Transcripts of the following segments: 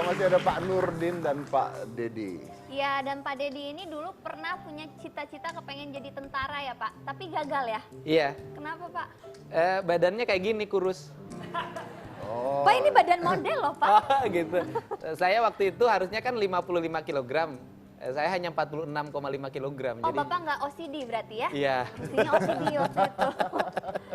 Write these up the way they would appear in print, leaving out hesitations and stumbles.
masih ada Pak Nurdin dan Pak Dedi. Iya, dan Pak Dedi ini dulu pernah punya cita-cita kepengen jadi tentara ya Pak, tapi gagal ya? Iya. Kenapa Pak? Badannya kayak gini, kurus. Oh. Pak ini badan model loh Pak. Oh gitu. Saya waktu itu harusnya kan 55 kg. Saya hanya 46,5 kg. Oh jadi, Bapak nggak OCD berarti ya? Iya. Mestinya OCD waktu itu.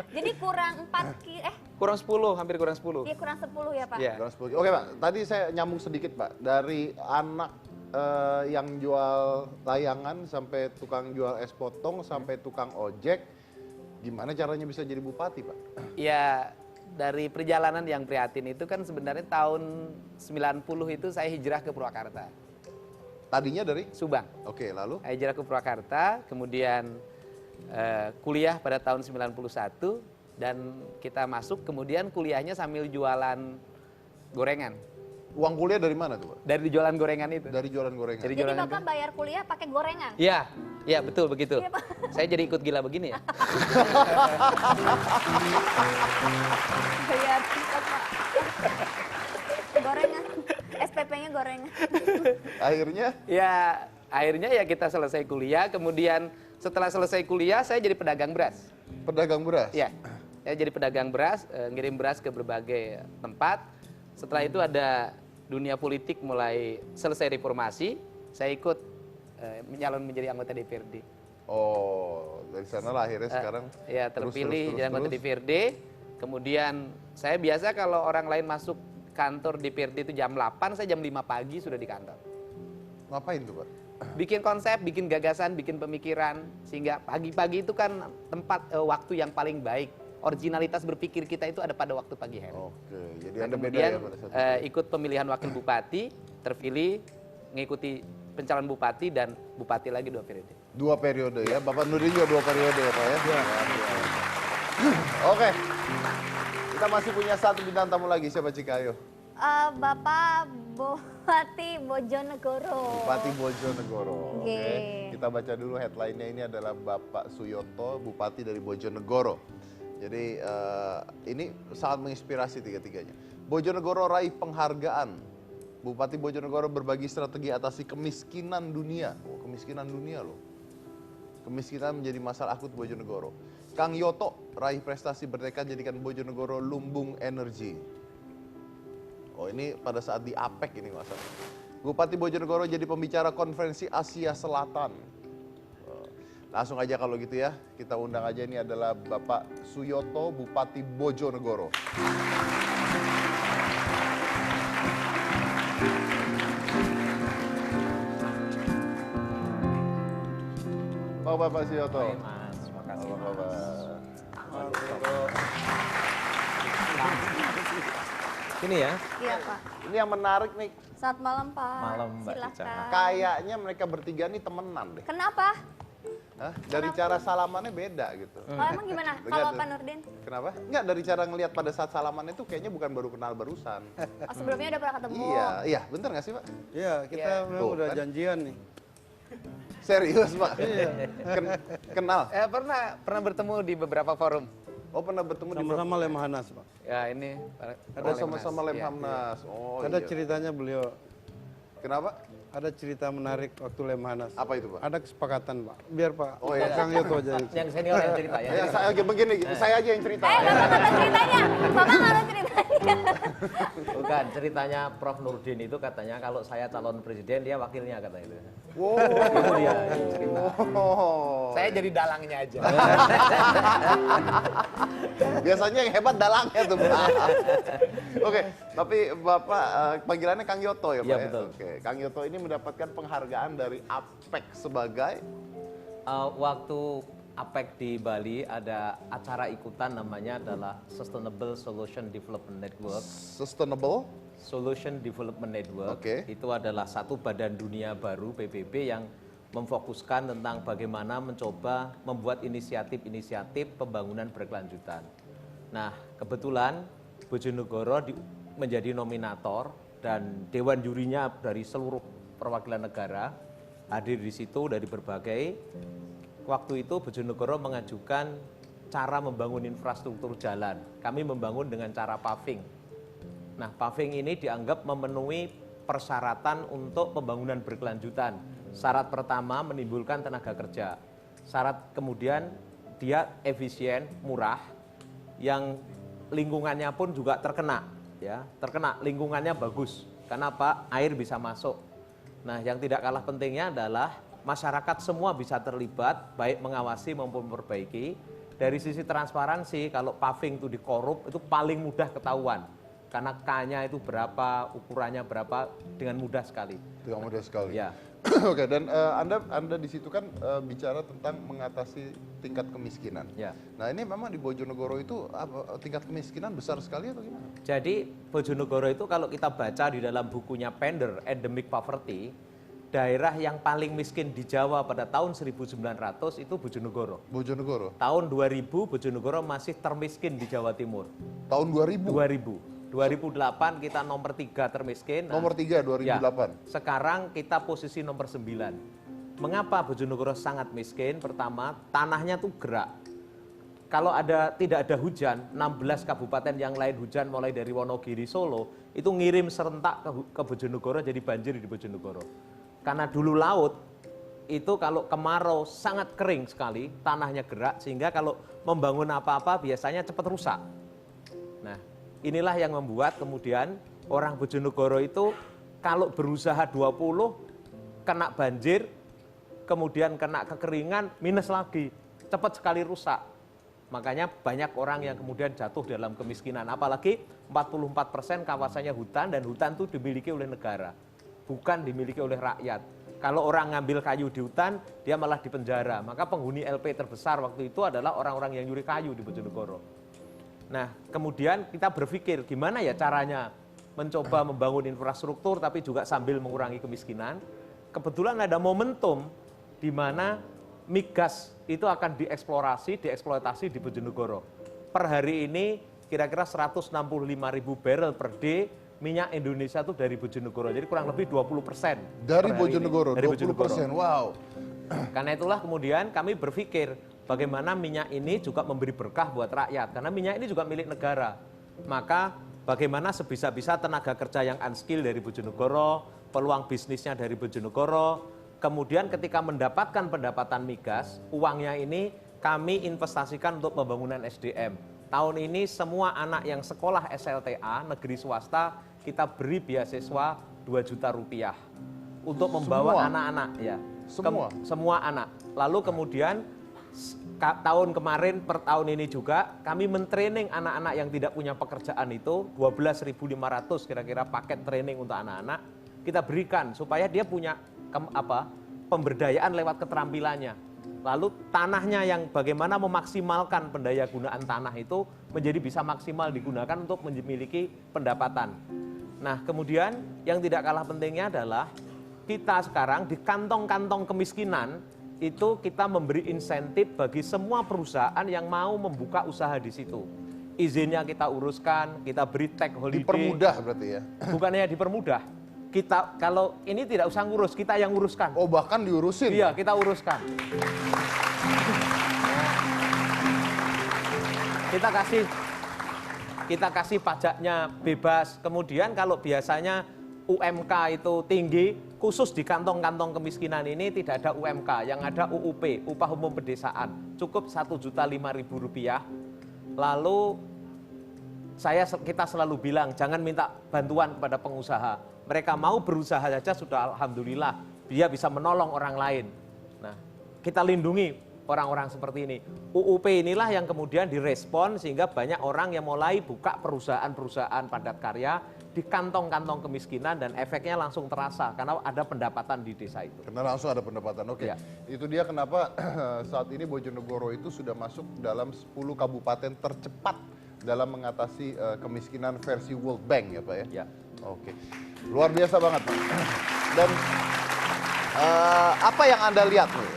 Jadi kurang 4 kilo, kurang 10, hampir kurang 10. Iya kurang 10 ya Pak? Iya. Kurang 10. Oke Pak, tadi saya nyambung sedikit Pak. Dari anak yang jual layangan sampai tukang jual es potong sampai tukang ojek, gimana caranya bisa jadi bupati Pak? Iya, dari perjalanan yang prihatin itu kan sebenarnya tahun 90 itu saya hijrah ke Purwakarta. Tadinya dari? Subang. Oke, lalu? Saya hijrah ke Purwakarta, kemudian kuliah pada tahun 91 dan kita masuk, kemudian kuliahnya sambil jualan gorengan. Uang kuliah dari mana tuh Pak? Dari jualan gorengan itu. Dari jualan gorengan? Jadi Bapak bayar kuliah pakai gorengan? Iya, iya betul begitu. Iya, Pak. Saya jadi ikut gila begini ya. Bayar tiket Pak. Gorengan, SPP-nya gorengan. Akhirnya? Ya, akhirnya ya kita selesai kuliah, kemudian setelah selesai kuliah saya jadi pedagang beras. Pedagang beras? Ya, saya jadi pedagang beras, ngirim beras ke berbagai tempat. Setelah itu ada dunia politik mulai selesai reformasi, saya ikut menyalon menjadi anggota DPRD. Oh, dari sana lah akhirnya sekarang Ya, terpilih jadi anggota DPRD. Kemudian saya biasa kalau orang lain masuk kantor DPRD itu jam 8, saya jam 5 pagi sudah di kantor. Ngapain tuh Pak? Bikin konsep, bikin gagasan, bikin pemikiran, sehingga pagi-pagi itu kan tempat waktu yang paling baik. Originalitas berpikir kita itu ada pada waktu pagi hari. Oke, jadi Nah, ada beda kemudian ya pada saat itu. ikut pemilihan wakil bupati, terpilih, mengikuti pencalon bupati dan bupati lagi 2 periode. 2 periode ya, Bapak Nurdin juga 2 periode ya Pak ya? Iya. Oke, kita masih punya satu bintang tamu lagi, siapa Cikayo? Bapak Bupati Bojonegoro. Bupati Bojonegoro. Oke. Oke, kita baca dulu headline-nya. Ini adalah Bapak Suyoto, Bupati dari Bojonegoro. Jadi ini sangat menginspirasi tiga-tiganya. Bojonegoro raih penghargaan. Bupati Bojonegoro berbagi strategi atasi kemiskinan dunia. Oh, kemiskinan dunia loh. Kemiskinan menjadi masalah akut Bojonegoro. Kang Yoto raih prestasi bertekad jadikan Bojonegoro lumbung energi. Oh, ini pada saat di APEC ini masalah. Bupati Bojonegoro jadi pembicara konferensi Asia Selatan. Langsung aja kalau gitu ya, kita undang aja, ini adalah Bapak Suyoto, Bupati Bojonegoro. Pak Bapak Suyoto. Hai Mas, makasih Halo, Bapak. Ini ya, Iya Pak. Ini yang menarik nih, Selamat malam Pak. Malam, Mbak Ica. Silakan. kayaknya mereka bertiga nih temenan deh. Kenapa? Hah? Dari cara salamannya beda gitu. Oh emang gimana? Kalau Pak Nurdin? Kenapa? Enggak, dari cara ngelihat pada saat salaman itu kayaknya bukan baru kenal barusan. Oh sebelumnya udah pernah ketemu? Iya, iya, bener nggak sih Pak? Iya, kita Iya. memang Tuh, udah kan? janjian nih. Serius Pak? Iya. Kenal? Pernah bertemu di beberapa forum. Oh, pernah bertemu di Sama-sama Lemhanas, Pak. Ya ini. Oh, sama-sama Iya. Lemhamnas. Oh, Ada iya. ceritanya beliau, Kenapa? ada cerita menarik waktu Lemhanas. Apa itu Pak? Ada kesepakatan, Pak. Biar Pak Oh, iya. Kang Yoto aja. yang senior yang cerita ya. Ya, saya begini, saya aja yang cerita. Bapak nggak tahu ceritanya. Bapak nggak tahu ceritanya. Bukan, ceritanya Prof Nurdin itu katanya kalau saya calon presiden dia wakilnya katanya itu. Wow. Itu dia yang cerita. Oh. Saya jadi dalangnya aja. Biasanya yang hebat dalangnya tuh Pak. Oke, tapi Bapak panggilannya Kang Yoto ya Pak? Iya, ya? betul. Oke, Kang Yoto ini mendapatkan penghargaan dari APEC sebagai Waktu APEC di Bali ada acara ikutan namanya adalah Sustainable Solution Development Network. Sustainable. Solution Development Network Oke. itu adalah satu badan dunia baru PBB yang memfokuskan tentang bagaimana mencoba membuat inisiatif-inisiatif pembangunan berkelanjutan. Nah, kebetulan Bojonegoro menjadi nominator dan dewan jurinya dari seluruh perwakilan negara hadir di situ dari berbagai. Waktu itu Bojonegoro mengajukan cara membangun infrastruktur jalan. Kami membangun dengan cara paving. Nah, paving ini dianggap memenuhi persyaratan untuk pembangunan berkelanjutan. Syarat pertama menimbulkan tenaga kerja. Syarat kemudian dia efisien, murah, yang lingkungannya pun juga terkena, ya, terkena lingkungannya bagus. Kenapa? Air bisa masuk. Nah, yang tidak kalah pentingnya adalah masyarakat semua bisa terlibat, baik mengawasi maupun memperbaiki. Dari sisi transparansi, kalau paving itu dikorup, itu paling mudah ketahuan. Karena K-nya itu berapa, ukurannya berapa, dengan mudah sekali. Dengan mudah sekali. Ya. Oke, dan Anda di situ kan bicara tentang mengatasi tingkat kemiskinan. Ya. Nah, ini memang di Bojonegoro itu tingkat kemiskinan besar sekali atau gimana? Jadi Bojonegoro itu kalau kita baca di dalam bukunya Pender, Endemic Poverty, daerah yang paling miskin di Jawa pada tahun 1900 itu Bojonegoro. Bojonegoro. Tahun 2000 Bojonegoro masih termiskin di Jawa Timur. Tahun 2000. 2008 kita nomor 3 termiskin. Nomor 3 2008. Ya, sekarang kita posisi nomor 9. Mengapa Bojonegoro sangat miskin? Pertama, tanahnya tuh gerak. Kalau tidak ada hujan, 16 kabupaten yang lain hujan mulai dari Wonogiri, Solo, itu ngirim serentak ke Bojonegoro, jadi banjir di Bojonegoro. Karena dulu laut, itu kalau kemarau sangat kering sekali, tanahnya gerak, sehingga kalau membangun apa-apa biasanya cepat rusak. Nah, inilah yang membuat kemudian orang Bojonegoro itu kalau berusaha 20, kena banjir, kemudian kena kekeringan, minus lagi, cepat sekali rusak. Makanya banyak orang yang kemudian jatuh dalam kemiskinan, apalagi 44% kawasannya hutan, dan hutan itu dimiliki oleh negara, bukan dimiliki oleh rakyat. Kalau orang ngambil kayu di hutan, dia malah dipenjara. Maka penghuni LP terbesar waktu itu adalah orang-orang yang nyuri kayu di Bojonegoro. Nah, kemudian kita berpikir gimana ya caranya mencoba membangun infrastruktur tapi juga sambil mengurangi kemiskinan. Kebetulan ada momentum di mana migas itu akan dieksploitasi di Bojonegoro. Per hari ini kira-kira 165.000 barrel per day minyak Indonesia itu dari Bojonegoro. Jadi kurang lebih 20%. Dari Bojonegoro, dari 20%. Wow. Karena itulah kemudian kami berpikir bagaimana minyak ini juga memberi berkah buat rakyat. Karena minyak ini juga milik negara. Maka bagaimana sebisa-bisa tenaga kerja yang unskilled dari Bojonegoro, peluang bisnisnya dari Bojonegoro. Kemudian ketika mendapatkan pendapatan migas, uangnya ini kami investasikan untuk pembangunan SDM. Tahun ini semua anak yang sekolah SLTA, negeri swasta, kita beri beasiswa 2 juta rupiah untuk membawa anak-anak, ya. Semua anak. Lalu kemudian tahun kemarin per tahun ini juga kami mentraining anak-anak yang tidak punya pekerjaan itu 12.500 kira-kira paket training untuk anak-anak kita berikan supaya dia punya pemberdayaan lewat keterampilannya. Lalu tanahnya yang bagaimana memaksimalkan pendaya gunaan tanah itu menjadi bisa maksimal digunakan untuk memiliki pendapatan. Nah, kemudian yang tidak kalah pentingnya adalah kita sekarang di kantong-kantong kemiskinan itu kita memberi insentif bagi semua perusahaan yang mau membuka usaha di situ. Izinnya kita uruskan, kita beri tax holiday. Dipermudah berarti ya? Bukannya dipermudah. Kita kalau ini tidak usah ngurus, kita yang uruskan. Oh, bahkan diurusin? Iya, kita uruskan. Kita kasih pajaknya bebas. Kemudian kalau biasanya UMK itu tinggi, khusus di kantong-kantong kemiskinan ini tidak ada UMK, yang ada UUP, upah umum pedesaan, cukup Rp1.005.000. Lalu kita selalu bilang jangan minta bantuan kepada pengusaha. Mereka mau berusaha saja sudah alhamdulillah, dia bisa menolong orang lain. Nah, kita lindungi orang-orang seperti ini. UUP inilah yang kemudian direspon sehingga banyak orang yang mulai buka perusahaan-perusahaan padat karya di kantong-kantong kemiskinan dan efeknya langsung terasa karena ada pendapatan di desa itu. Karena langsung ada pendapatan, oke. Ya. Itu dia kenapa saat ini Bojonegoro itu sudah masuk dalam 10 kabupaten tercepat dalam mengatasi kemiskinan versi World Bank ya Pak ya? Ya. Oke, luar biasa banget Pak. Dan apa yang Anda lihat nih?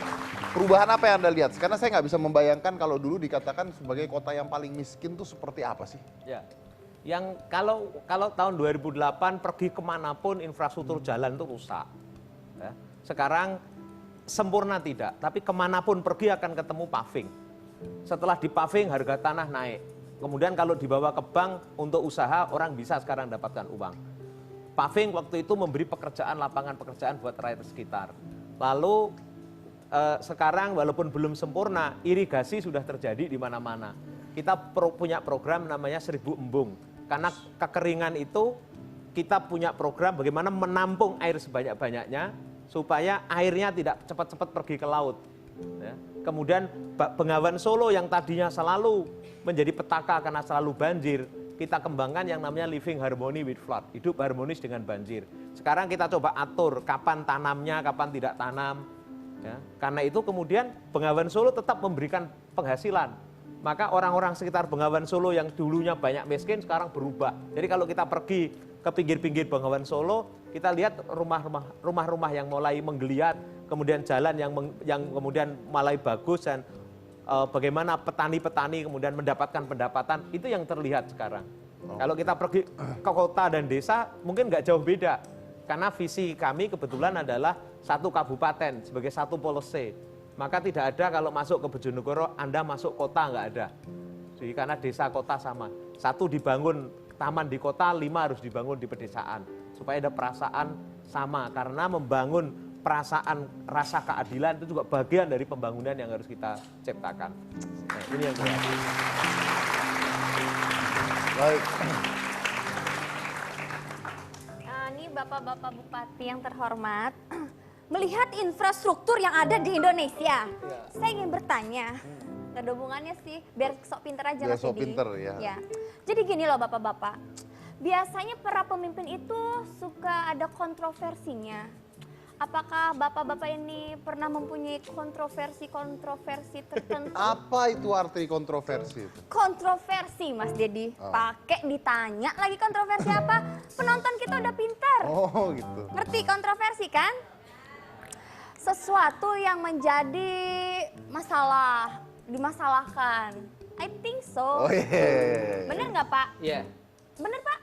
Perubahan apa yang Anda lihat? Karena saya nggak bisa membayangkan kalau dulu dikatakan sebagai kota yang paling miskin tuh seperti apa sih? Ya, yang kalau tahun 2008 pergi kemanapun infrastruktur jalan itu rusak. Ya. Sekarang sempurna tidak, tapi kemanapun pergi akan ketemu paving. Setelah di paving harga tanah naik. Kemudian kalau dibawa ke bank untuk usaha orang bisa sekarang dapatkan uang. Paving waktu itu memberi pekerjaan, lapangan pekerjaan buat rakyat sekitar. Lalu sekarang walaupun belum sempurna, irigasi sudah terjadi di mana-mana. Kita punya program namanya 1000 embung. Karena kekeringan itu kita punya program bagaimana menampung air sebanyak-banyaknya supaya airnya tidak cepat-cepat pergi ke laut. Ya. Kemudian Bengawan Solo yang tadinya selalu menjadi petaka karena selalu banjir, kita kembangkan yang namanya living harmony with flood, hidup harmonis dengan banjir. Sekarang kita coba atur kapan tanamnya, kapan tidak tanam. Ya. Karena itu kemudian Bengawan Solo tetap memberikan penghasilan. Maka orang-orang sekitar Bengawan Solo yang dulunya banyak miskin sekarang berubah. Jadi kalau kita pergi ke pinggir-pinggir Bengawan Solo, kita lihat rumah-rumah yang mulai menggeliat, kemudian jalan yang kemudian mulai bagus, dan bagaimana petani-petani kemudian mendapatkan pendapatan, itu yang terlihat sekarang. Kalau kita pergi ke kota dan desa, mungkin nggak jauh beda. Karena visi kami kebetulan adalah satu kabupaten sebagai satu policy. Maka tidak ada kalau masuk ke Bojonegoro, Anda masuk kota, nggak ada. Jadi karena desa kota sama. Satu dibangun taman di kota, 5 harus dibangun di pedesaan. Supaya ada perasaan sama. Karena membangun perasaan rasa keadilan itu juga bagian dari pembangunan yang harus kita ciptakan. Nah, ini yang kedua. Baik. Ini Bapak-Bapak Bupati yang terhormat, melihat infrastruktur yang ada di Indonesia, saya ingin bertanya, nggak ada hubungannya sih, biar sok pinter aja Biar Mas sok Didi. pinter, ya. Jadi gini loh Bapak-Bapak, biasanya para pemimpin itu suka ada kontroversinya. Apakah Bapak-Bapak ini pernah mempunyai kontroversi tertentu? Apa itu arti kontroversi itu? Kontroversi Mas Dedi, pakai ditanya lagi kontroversi apa? Penonton kita udah pintar. Oh gitu. Ngerti kontroversi kan? Sesuatu yang menjadi masalah, dimasalahkan. I think so. Oh iya. Bener nggak Pak? Iya. Bener Pak?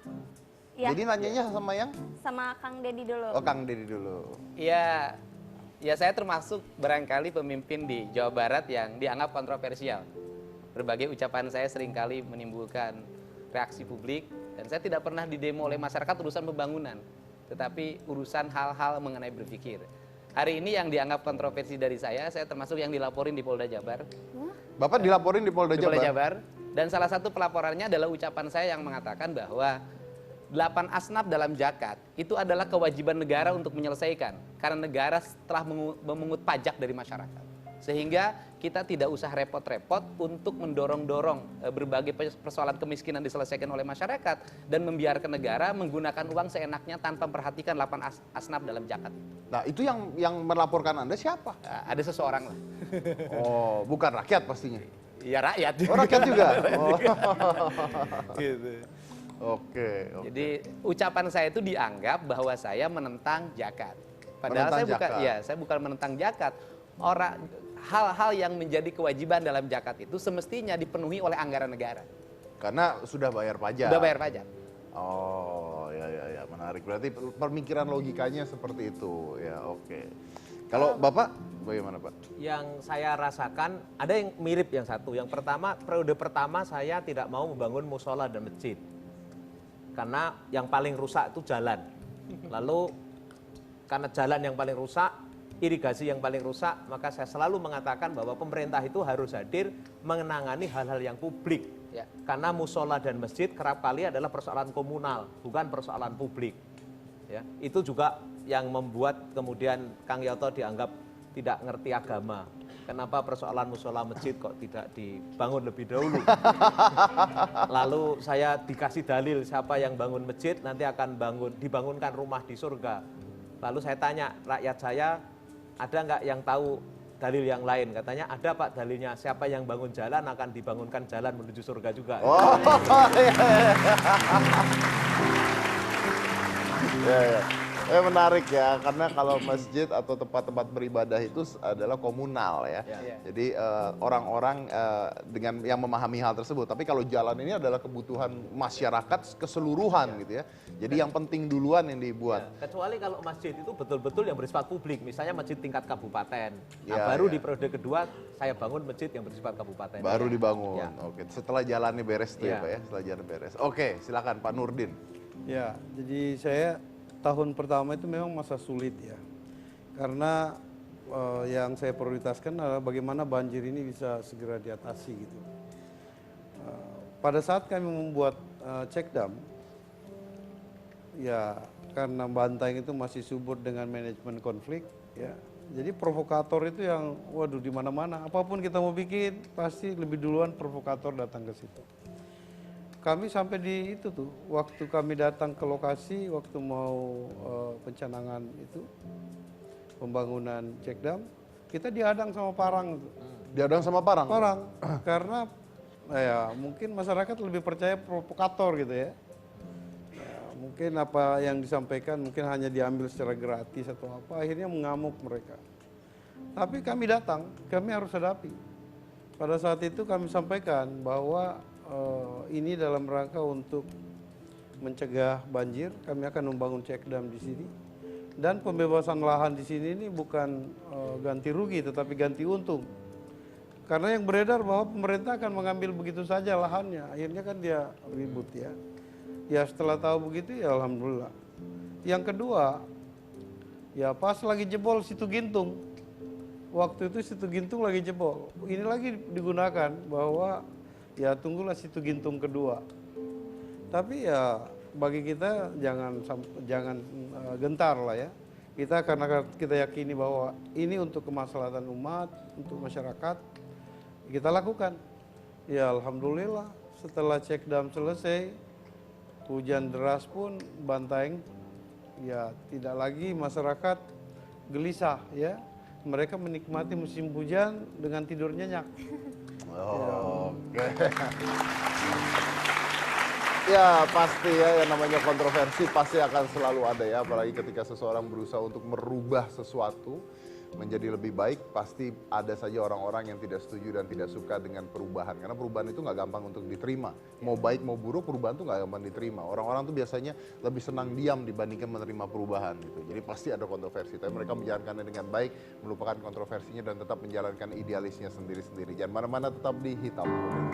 Ya, Jadi nanyanya sama yang? sama Kang Dedi dulu. Oh Kang Dedi dulu. Ya, saya termasuk barangkali pemimpin di Jawa Barat yang dianggap kontroversial. Berbagai ucapan saya seringkali menimbulkan reaksi publik, dan saya tidak pernah didemo oleh masyarakat urusan pembangunan, tetapi urusan hal-hal mengenai berpikir. Hari ini yang dianggap kontroversi dari saya termasuk yang dilaporin di Polda Jabar. Bapak dilaporin di Polda Di Polda Jabar? Jabar. Dan salah satu pelaporannya adalah ucapan saya yang mengatakan bahwa 8 asnaf dalam zakat itu adalah kewajiban negara untuk menyelesaikan. Karena negara telah memungut pajak dari masyarakat. Sehingga kita tidak usah repot-repot untuk mendorong-dorong berbagai persoalan kemiskinan diselesaikan oleh masyarakat. Dan membiarkan negara menggunakan uang seenaknya tanpa memperhatikan 8 asnaf dalam zakat. Nah itu yang melaporkan Anda siapa? Ada seseorang lah. Oh bukan rakyat pastinya. Ya rakyat. Oh rakyat juga? Oh. Gitu. Oke. Jadi ucapan saya itu dianggap bahwa saya menentang zakat. Padahal Menentang saya bukan menentang zakat. Hal-hal yang menjadi kewajiban dalam zakat itu semestinya dipenuhi oleh anggaran negara. Karena sudah bayar pajak. Sudah bayar pajak. Oh ya menarik. Berarti pemikiran logikanya seperti itu. Ya oke. Kalau Bapak bagaimana Pak? Yang saya rasakan ada yang mirip yang satu. Yang pertama, periode pertama saya tidak mau membangun musola dan masjid. Karena yang paling rusak itu jalan. Lalu karena jalan yang paling rusak, irigasi yang paling rusak, maka saya selalu mengatakan bahwa pemerintah itu harus hadir mengenangani hal-hal yang publik. Ya. Karena musola dan masjid kerap kali adalah persoalan komunal, bukan persoalan publik. Ya, itu juga yang membuat kemudian Kang Yoto dianggap tidak ngerti agama. Kenapa persoalan musola masjid kok tidak dibangun lebih dahulu? Lalu saya dikasih dalil siapa yang bangun masjid nanti akan dibangunkan rumah di surga. Lalu saya tanya rakyat saya, ada nggak yang tahu dalil yang lain? Katanya ada Pak dalilnya, siapa yang bangun jalan akan dibangunkan jalan menuju surga juga. Oh iya. Menarik ya, karena kalau masjid atau tempat-tempat beribadah itu adalah komunal ya. Jadi orang-orang dengan yang memahami hal tersebut. Tapi kalau jalan ini adalah kebutuhan masyarakat keseluruhan gitu ya. Jadi yang penting duluan yang dibuat. Kecuali kalau masjid itu betul-betul yang bersifat publik, misalnya masjid tingkat kabupaten. Nah, Ya, baru ya. di periode kedua saya bangun masjid yang bersifat kabupaten. Baru dibangun. Ya. Oke, setelah jalannya beres tuh ya Ya. Pak ya, setelah jalan beres. Oke, silakan Pak Nurdin. Ya, jadi saya tahun pertama itu memang masa sulit ya. Karena yang saya prioritaskan adalah bagaimana banjir ini bisa segera diatasi gitu. Pada saat kami membuat check dam, ya karena Bantaeng itu masih subur dengan manajemen konflik, ya. Jadi provokator itu yang, waduh, di mana-mana. Apapun kita mau bikin, pasti lebih duluan provokator datang ke situ. Kami sampai di itu tuh, waktu kami datang ke lokasi, waktu mau pencanangan itu, pembangunan check dam, kita dihadang sama parang. Diadang sama parang? Parang, karena ya mungkin masyarakat lebih percaya provokator gitu ya. Mungkin apa yang disampaikan mungkin hanya diambil secara gratis atau apa, akhirnya mengamuk mereka. Tapi kami datang, kami harus hadapi. Pada saat itu kami sampaikan bahwa ini dalam rangka untuk mencegah banjir, kami akan membangun check dam di sini. Dan pembebasan lahan di sini ini bukan ganti rugi, tetapi ganti untung. Karena yang beredar bahwa pemerintah akan mengambil begitu saja lahannya, akhirnya kan dia ribut ya. Ya setelah tahu begitu ya alhamdulillah. Yang kedua, ya pas lagi jebol situ Gintung. Waktu itu situ Gintung lagi jebol. Ini lagi digunakan bahwa ya tunggulah situ Gintung kedua. Tapi ya bagi kita jangan gentar lah ya. Kita karena kita yakini bahwa ini untuk kemaslahatan umat, untuk masyarakat, kita lakukan. Ya alhamdulillah setelah cek dam selesai, hujan deras pun Bantaeng ya tidak lagi masyarakat gelisah ya. Mereka menikmati musim hujan dengan tidur nyenyak. Oke. Ya pasti ya, yang namanya kontroversi pasti akan selalu ada ya, apalagi ketika seseorang berusaha untuk merubah sesuatu menjadi lebih baik, pasti ada saja orang-orang yang tidak setuju dan tidak suka dengan perubahan. Karena perubahan itu nggak gampang untuk diterima. Mau baik mau buruk, perubahan itu nggak gampang diterima. Orang-orang tuh biasanya lebih senang diam dibandingkan menerima perubahan gitu. Jadi pasti ada kontroversi, tapi mereka menjalankannya dengan baik, melupakan kontroversinya dan tetap menjalankan idealisnya sendiri-sendiri. Jangan mana-mana, tetap di Hitam Putih.